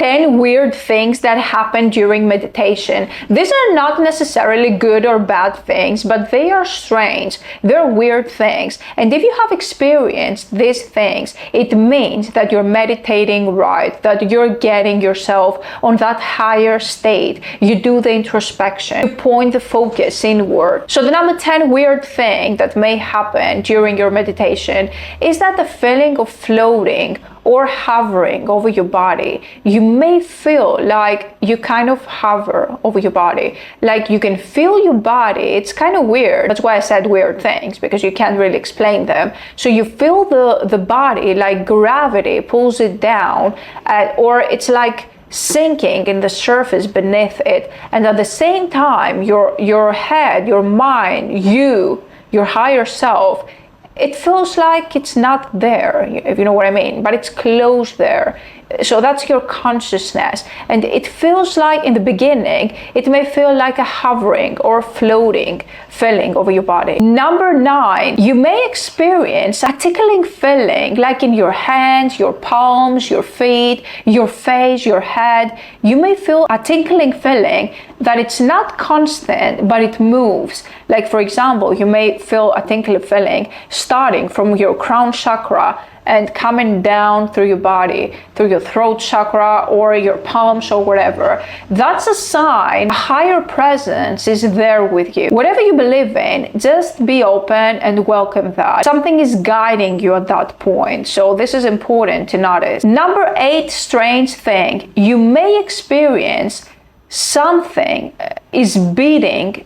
10 weird things that happen during meditation. These are not necessarily good or bad things, but they are strange. They're weird things. And if you have experienced these things, it means that you're meditating right, that you're getting yourself on that higher state. You do the introspection, you point the focus inward. So the number 10 weird thing that may happen during your meditation is that the feeling of floating or hovering over your body. You may feel like you kind of hover over your body, like you can feel your body. It's kind of weird. That's why I said weird things, because you can't really explain them. So you feel the body like gravity pulls it down, or it's like sinking in the surface beneath it. And at the same time, your head, your mind, your higher self, it feels like it's not there, if you know what I mean, but it's close there. So that's your consciousness. And it feels like in the beginning, it may feel like a hovering or floating feeling over your body. Number 9, you may experience a tickling feeling like in your hands, your palms, your feet, your face, your head. You may feel a tickling feeling that it's not constant, but it moves. Like for example, you may feel a tickling feeling starting from your crown chakra and coming down through your body, through your throat chakra or your palms or whatever. That's a sign a higher presence is there with you. Whatever you believe in, just be open and welcome that. Something is guiding you at that point. So this is important to notice. Number 8 strange thing, you may experience something is beating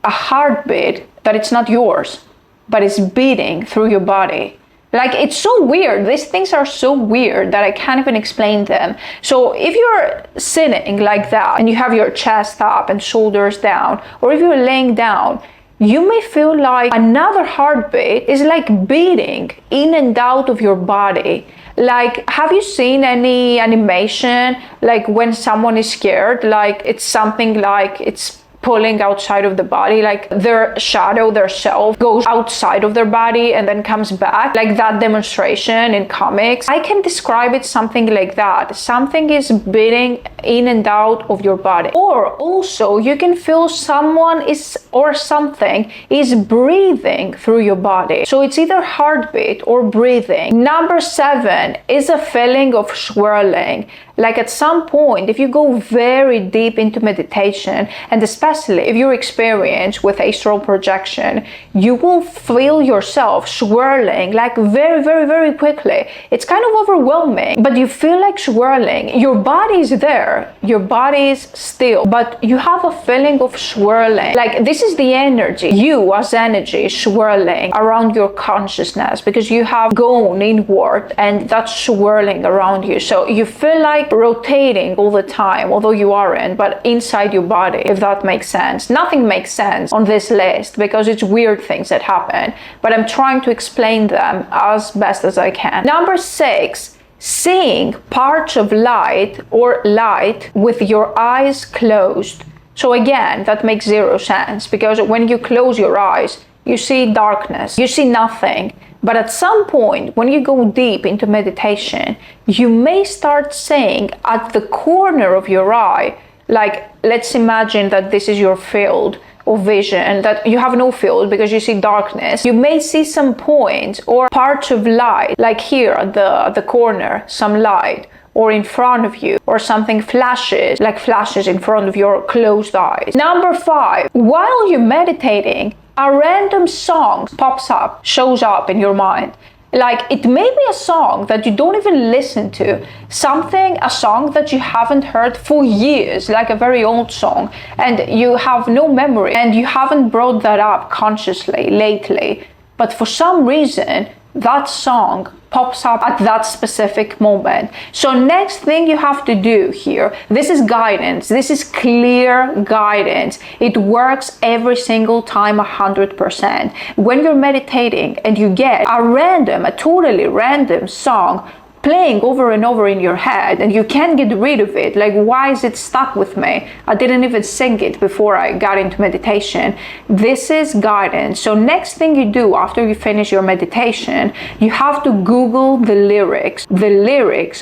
a heartbeat that it's not yours, but it's beating through your body. Like, it's so weird. These things are so weird that I can't even explain them. So if you're sitting like that and you have your chest up and shoulders down, or if you're laying down, you may feel like another heartbeat is like beating in and out of your body. Like, have you seen any animation, like when someone is scared, like it's something like it's pulling outside of the body, like their shadow, their self goes outside of their body and then comes back, like that demonstration in comics? I can describe it something like that. Something is beating in and out of your body. Or also you can feel someone is or something is breathing through your body. So it's either heartbeat or breathing. Number 7 is a feeling of swirling. Like at some point, if you go very deep into meditation, and especially if you're experienced with astral projection, you will feel yourself swirling like very, very, very quickly. It's kind of overwhelming, but you feel like swirling. Your body is there, your body is still, but you have a feeling of swirling. Like this is the energy, you as energy swirling around your consciousness, because you have gone inward and that's swirling around you. So you feel like rotating all the time, although you aren't, but inside your body, if that makes sense. Nothing makes sense on this list because it's weird things that happen, but I'm trying to explain them as best as I can. Number 6, seeing parts of light or light with your eyes closed. So again, that makes zero sense, because when you close your eyes, you see darkness, you see nothing. But at some point, when you go deep into meditation, you may start seeing at the corner of your eye, like let's imagine that this is your field of vision, that you have no field because you see darkness. You may see some points or parts of light, like here at the corner, some light, or in front of you, or something flashes, like flashes in front of your closed eyes. Number 5, while you're meditating, a random song pops up, shows up in your mind. Like it may be a song that you don't even listen to, a song that you haven't heard for years, like a very old song, and you have no memory and you haven't brought that up consciously lately. But for some reason, that song pops up at that specific moment. So next thing you have to do here, this is guidance, this is clear guidance. It works every single time 100%. When you're meditating and you get a totally random song playing over and over in your head and you can't get rid of it, like why is it stuck with me? I didn't even sing it before I got into meditation. This is guidance. So next thing you do after you finish your meditation, you have to Google the lyrics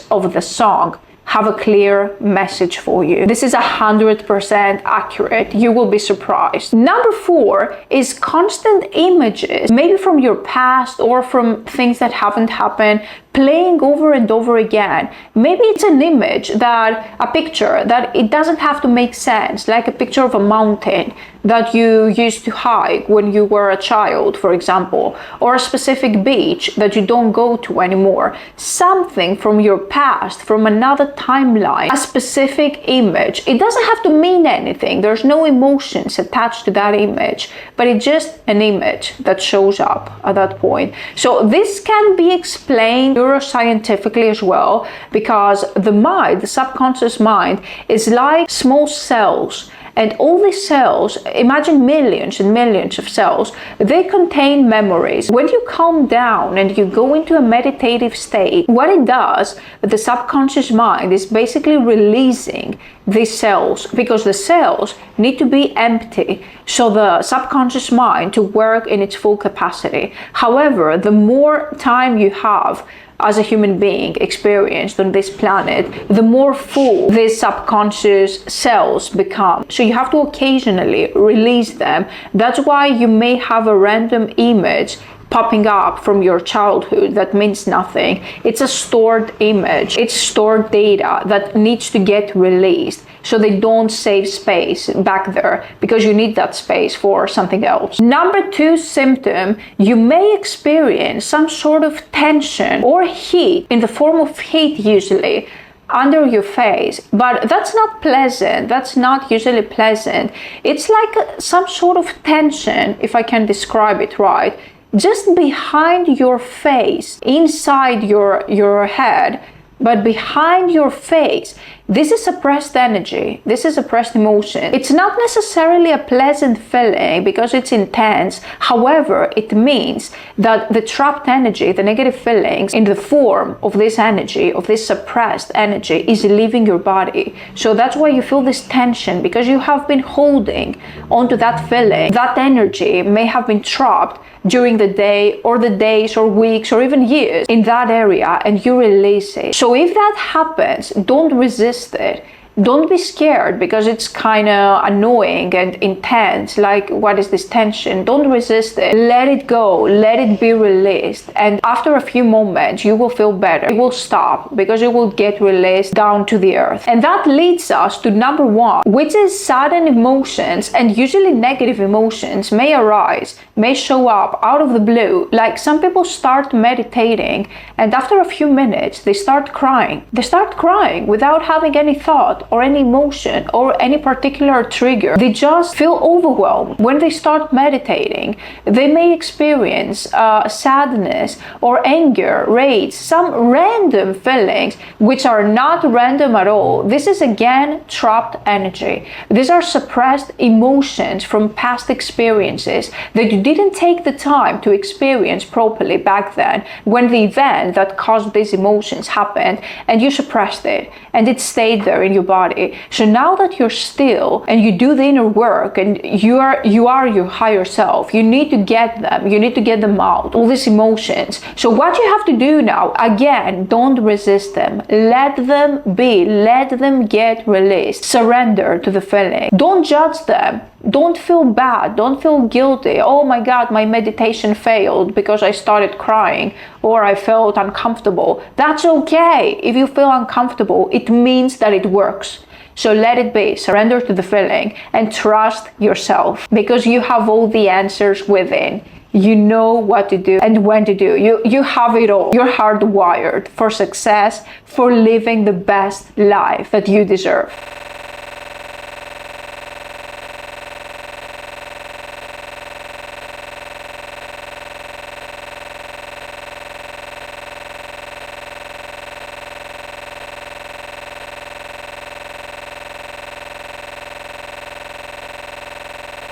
of the song. have a clear message for you. This is 100% accurate. You will be surprised. Number 4 is constant images, maybe from your past or from things that haven't happened, playing over and over again. Maybe it's an image a picture that it doesn't have to make sense, like a picture of a mountain that you used to hike when you were a child, for example, or a specific beach that you don't go to anymore. Something from your past, from another timeline, a specific image. It doesn't have to mean anything. There's no emotions attached to that image, but it's just an image that shows up at that point. So this can be explained neuroscientifically as well, because the mind, the subconscious mind, is like small cells. And all these cells, imagine millions and millions of cells, they contain memories. When you calm down and you go into a meditative state, what it does, the subconscious mind is basically releasing these cells, because the cells need to be empty so the subconscious mind to work in its full capacity. However, the more time you have as a human being experienced on this planet, the more full these subconscious cells become. So you have to occasionally release them. That's why you may have a random image popping up from your childhood that means nothing. It's a stored image. It's stored data that needs to get released. So they don't save space back there, because you need that space for something else. Number 2 symptom, you may experience some sort of tension or heat, in the form of heat usually, under your face, but that's not pleasant. That's not usually pleasant. It's like some sort of tension, if I can describe it right, just behind your face, inside your head, but behind your face. This is suppressed energy. This is suppressed emotion. It's not necessarily a pleasant feeling because it's intense. However, it means that the trapped energy, the negative feelings in the form of this energy, of this suppressed energy, is leaving your body. So that's why you feel this tension, because you have been holding onto that feeling. That energy may have been trapped during the day or the days or weeks or even years in that area, and you release it. So if that happens, don't resist it. Don't be scared because it's kind of annoying and intense, like what is this tension? Don't resist it. Let it go. Let it be released. And after a few moments, you will feel better. It will stop because it will get released down to the earth. And that leads us to number 1, which is sudden emotions, and usually negative emotions may arise, may show up out of the blue. Like some people start meditating and after a few minutes, they start crying. They start crying without having any thought or any emotion or any particular trigger. They just feel overwhelmed. When they start meditating, they may experience sadness or anger, rage, some random feelings which are not random at all. This is again trapped energy. These are suppressed emotions from past experiences that you didn't take the time to experience properly back then when the event that caused these emotions happened, and you suppressed it and it stayed there in your body. So now that you're still and you do the inner work and you are your higher self, you need to get them out, all these emotions. So what you have to do now, again, don't resist them. Let them be, let them get released. Surrender to the feeling. Don't judge them. Don't feel bad. Don't feel guilty. Oh my God, my meditation failed because I started crying or I felt uncomfortable. That's okay. If you feel uncomfortable, it means that it works. So let it be. Surrender to the feeling and trust yourself, because you have all the answers within. You know what to do and when to do. You have it all. You're hardwired for success, for living the best life that you deserve.